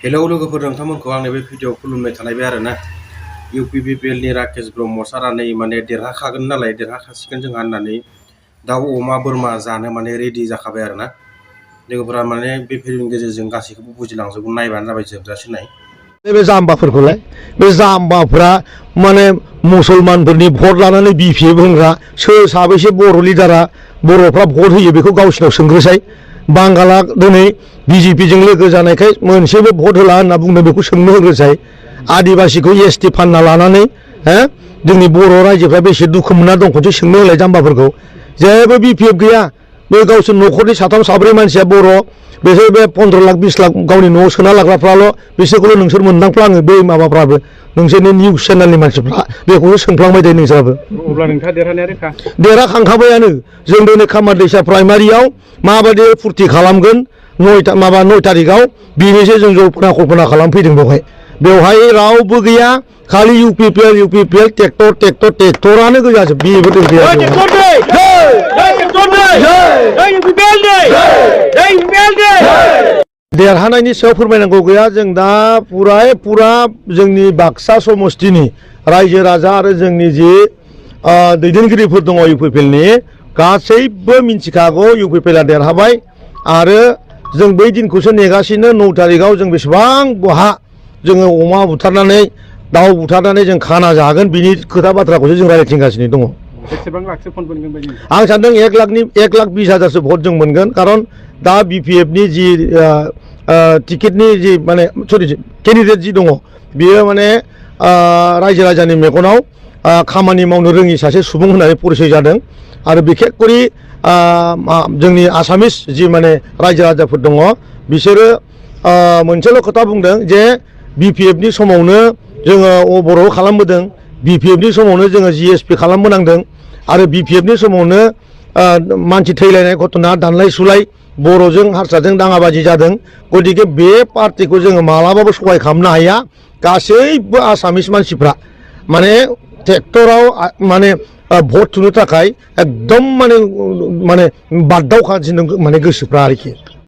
hello लोगोफोर नोंथांमोनखौ आंनि बे भिडिअ खुलुमनाय थालायबाय आरो ना इउपिपिएल नि राकेश ब्रह्म सारा नै माने देरहाखागोन नालाय देरहाखासिगोन जोंहा होननानै दाउ अमा बोरमा जानो माने रेडि जाखाबाय आरो ना लोगोफोरा माने बे भिडिअनि गेजेरजों गासैखौबो बुजिलांजोबगोन नायबानो जाबाय जोबजासिम नाय बे जाम्बाफोरखौलाय बे जाम्बाफ्रा माने मुसलमानफोरनि भट लानानै बिपिएफ होनग्रा सोर साबैसे बर' लिडारा बर'फ्रा भट होयो बेखौ गावसिनाव सोंग्रोसाय बांगाला दिनै बिजेपिजों लोगो जानायखाय मोनसेबो भट होला होनना बुंदों बेखौ सोंनो होग्रोसाय आदिबासिखौ एसटि फानना लानानै जोंनि बर' रायजोफ्रा बेसे दुखु मोनना दं खनसे सोंनो होलाय जाम्बाफोरखौ जेबो बिपिएफ गैया बे गावसोर न'खरनि साथाम साब्रै मानसिया बर' बिसोर बे 15 लाख 20 लाख गावनि न'आव सोना लाग्राफ्राल' बिसोरखौल' नोंसोर मोनदांफ्लाङो बे माबाफ्राबो नोंसोरनि निउस चेनेलनि मानसिफ्रा बेखौनो सोंफ्लांबाय थायो नोंसोराबो अब्ला नोंथाङा देरहानाया रोखा देरहाखांखाबायानो जों दिनै खामारदैसा प्राइमारियाव माबायदि फुरथि खालामगोन 9 तारिखआव बेनिसो जों जल्पना कल्पना खालामफैदों बेवहाय रावबो गैया खालि इउपिपिएल ट्रेक्टरानो गोजाजोब बेबो देरहानायनि सायाव फोरमायनांगौ गैया जों दा पुरा जोंनि बाक्सा समस्तिनि रायजो राजा आरो जोंनि जि दैदेनगिरिफोर दङ इउपिपिएलनि गासैबो मिन्थिखागौ इउपिपिएलआ देरहाबाय आरो जों बै दिनखौसो नेगासिनो 9 तारिखआव जों बेसेबां बहा जोङो अमा बुथारनानै दाउ बुथारनानै जों खाना जागोन बिनि खोथा बाथ्राखौसो जों रायज्लायथिंगासिनो दङ बेसेबां लाखसो भट मोनगोन बायदि आं सानदों 1,20,000सो भट जों मोनगोन खारन दा बिपिएफनि जि टिकेटनि जि माने सरि केन्डिडेट जि दङ बियो माने रायजो राजानि मेगनाव खामानि मावनो रोङि सासे सुबुं होननानै परिचय जादों आरो बिखेख करि जोंनि आसामिस जि माने रायजो राजाफोर दङ बिसोरो मोनसेल' खोथा बुंदों जे बिपिएफनि समावनो जोङो बर'आव खालामबोदों बिपिएफनि समावनो जोङो जिएसपि खालामबोनांदों आरो बिपिएफनि समावनो मानसि थैलायनाय घटना दानलाय सुलाय बर'जों हारसाजों दाङाबाजि जादों गतिके बे पार्टिखौ जोङो मालाबाबो सहाय खालामनो हाया गासैबो आसामिस मानसिफ्रा माने ट्रेक्टराव माने भट थुनो थाखाय एकदम माने बाददावखागासिनो माने गोसोफ्रा आरोखि